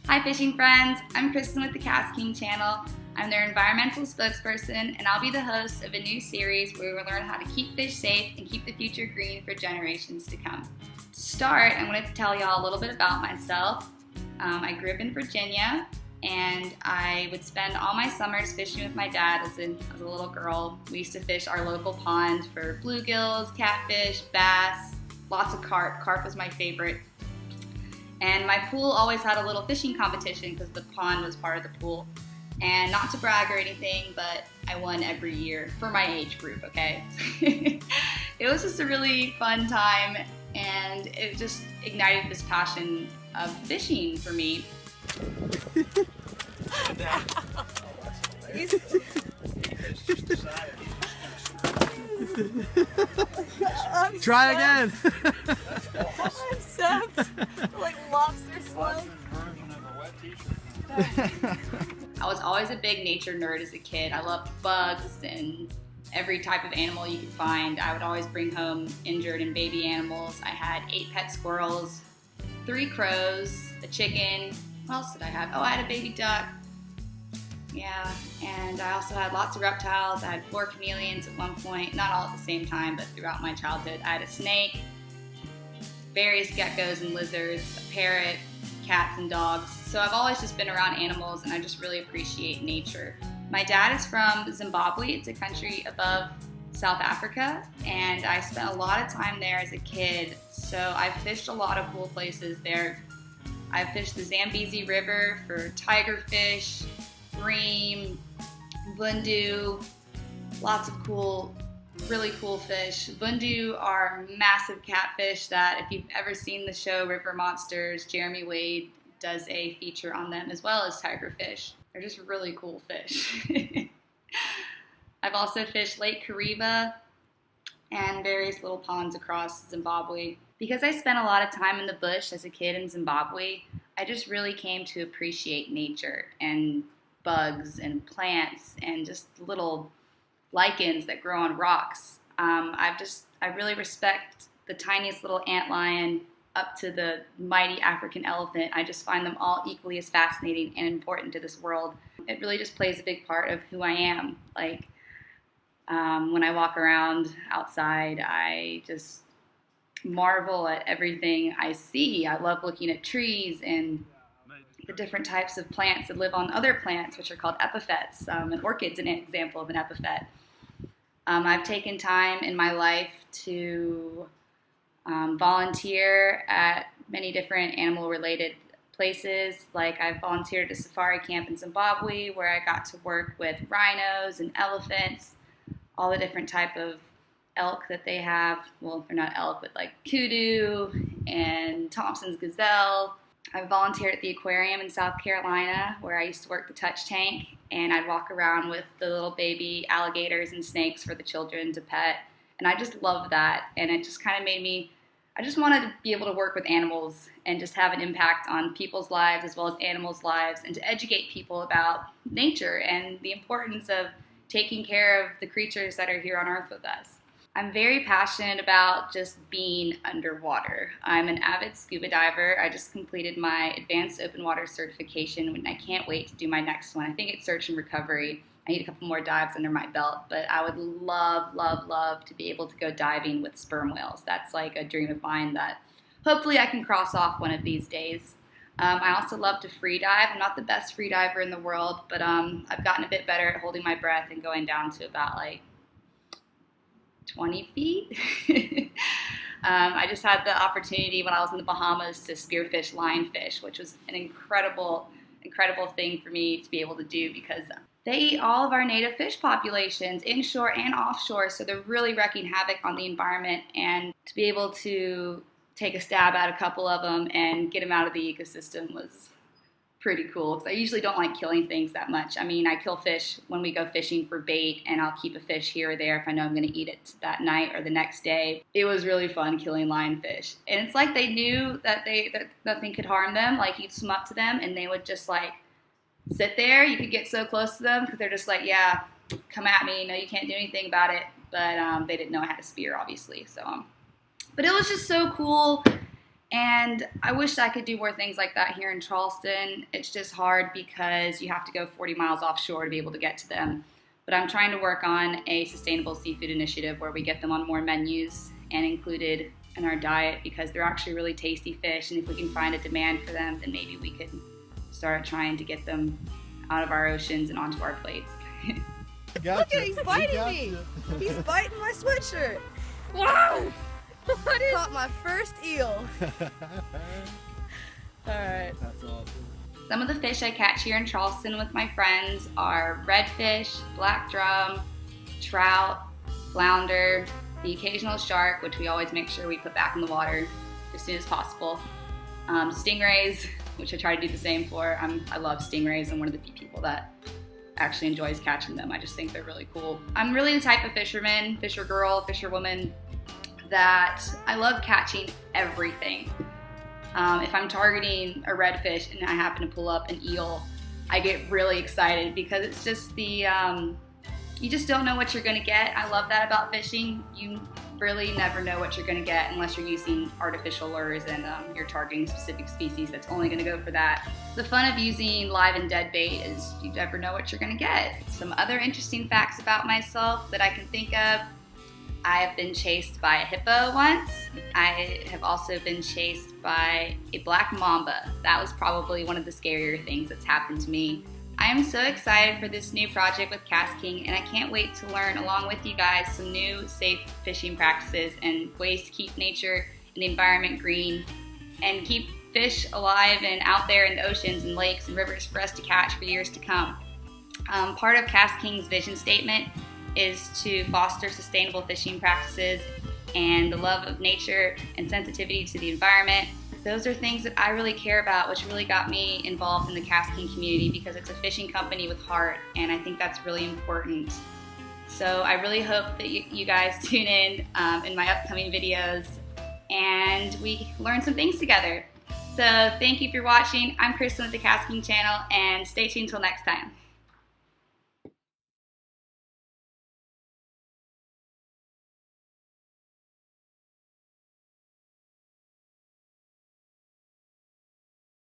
Hi fishing friends, I'm Christin with the KastKing Channel. I'm their environmental spokesperson and I'll be the host of a new series where we will learn how to keep fish safe and keep the future green for generations to come. To start, I'm going to tell y'all a little bit about myself. I grew up in Virginia and I would spend all my summers fishing with my dad as a little girl. We used to fish our local pond for bluegills, catfish, bass, lots of carp. Carp was my favorite. And my pool always had a little fishing competition because the pond was part of the pool. And not to brag or anything, but I won every year for my age group, okay? It was just a really fun time and it just ignited this passion of fishing for me. Try again. I'm soaked. Like lobster slug. I was always a big nature nerd as a kid. I loved bugs and every type of animal you could find. I would always bring home injured and baby animals. I had 8 pet squirrels, 3 crows, a chicken. What else did I have? Oh, I had a baby duck. Yeah, and I also had lots of reptiles. I had 4 chameleons at one point, not all at the same time, but throughout my childhood. I had a snake, various geckos and lizards, a parrot, cats and dogs. So I've always just been around animals and I just really appreciate nature. My dad is from Zimbabwe. It's a country above South Africa, and I spent a lot of time there as a kid. So I've fished a lot of cool places there. I've fished the Zambezi River for tigerfish, bream, vundu, lots of cool, really cool fish. Vundu are massive catfish that if you've ever seen the show River Monsters, Jeremy Wade does a feature on them as well as tigerfish. They're just really cool fish. I've also fished Lake Kariba and various little ponds across Zimbabwe. Because I spent a lot of time in the bush as a kid in Zimbabwe, I just really came to appreciate nature and bugs and plants and just little lichens that grow on rocks. I really respect the tiniest little antlion up to the mighty African elephant. I just find them all equally as fascinating and important to this world. It really just plays a big part of who I am. Like when I walk around outside, I just marvel at everything I see. I love looking at trees and the different types of plants that live on other plants, which are called epiphytes. An orchid's an example of an epiphyte. I've taken time in my life to volunteer at many different animal-related places. Like I volunteered at a safari camp in Zimbabwe where I got to work with rhinos and elephants, all the different type of elk that they have. Well, they're not elk, but like kudu and Thompson's gazelle. I volunteered at the aquarium in South Carolina where I used to work the touch tank, and I'd walk around with the little baby alligators and snakes for the children to pet. And I just love that, and it just kind of made me, I just wanted to be able to work with animals and just have an impact on people's lives as well as animals' lives, and to educate people about nature and the importance of taking care of the creatures that are here on Earth with us. I'm very passionate about just being underwater. I'm an avid scuba diver. I just completed my advanced open water certification and I can't wait to do my next one. I think it's search and recovery. I need a couple more dives under my belt, but I would love, love, love to be able to go diving with sperm whales. That's like a dream of mine that hopefully I can cross off one of these days. I also love to free dive. I'm not the best free diver in the world, but I've gotten a bit better at holding my breath and going down to about like 20 feet. I just had the opportunity when I was in the Bahamas to spearfish lionfish, which was an incredible thing for me to be able to do because they eat all of our native fish populations inshore and offshore, so they're really wreaking havoc on the environment, and to be able to take a stab at a couple of them and get them out of the ecosystem was pretty cool, because I usually don't like killing things that much. I mean, I kill fish when we go fishing for bait, and I'll keep a fish here or there if I know I'm going to eat it that night or the next day. It was really fun killing lionfish. And it's like they knew that nothing could harm them. Like, you'd swim up to them, and they would just, like, sit there. You could get so close to them, because they're just like, yeah, come at me. No, you can't do anything about it. But they didn't know I had a spear, obviously. So, but it was just so cool. And I wish I could do more things like that here in Charleston. It's just hard because you have to go 40 miles offshore to be able to get to them. But I'm trying to work on a sustainable seafood initiative where we get them on more menus and included in our diet because they're actually really tasty fish. And if we can find a demand for them, then maybe we could start trying to get them out of our oceans and onto our plates. Look at it, he's biting me. He's biting my sweatshirt. Wow! I caught my first eel. Alright. That's awesome. Some of the fish I catch here in Charleston with my friends are redfish, black drum, trout, flounder, the occasional shark, which we always make sure we put back in the water as soon as possible, stingrays, which I try to do the same for. I love stingrays. I'm one of the few people that actually enjoys catching them. I just think they're really cool. I'm really the type of fisherman, fisher girl, fisherwoman, that I love catching everything. If I'm targeting a redfish and I happen to pull up an eel, I get really excited because it's just the, you just don't know what you're gonna get. I love that about fishing. You really never know what you're gonna get unless you're using artificial lures and you're targeting a specific species that's only gonna go for that. The fun of using live and dead bait is you never know what you're gonna get. Some other interesting facts about myself that I can think of. I have been chased by a hippo once. I have also been chased by a black mamba. That was probably one of the scarier things that's happened to me. I am so excited for this new project with KastKing, and I can't wait to learn along with you guys some new safe fishing practices and ways to keep nature and the environment green and keep fish alive and out there in the oceans and lakes and rivers for us to catch for years to come. Part of KastKing's vision statement is to foster sustainable fishing practices and the love of nature and sensitivity to the environment. Those are things that I really care about, which really got me involved in the KastKing community because it's a fishing company with heart, and I think that's really important. So I really hope that you guys tune in my upcoming videos and we learn some things together. So thank you for watching. I'm Christin with the KastKing channel, and stay tuned till next time.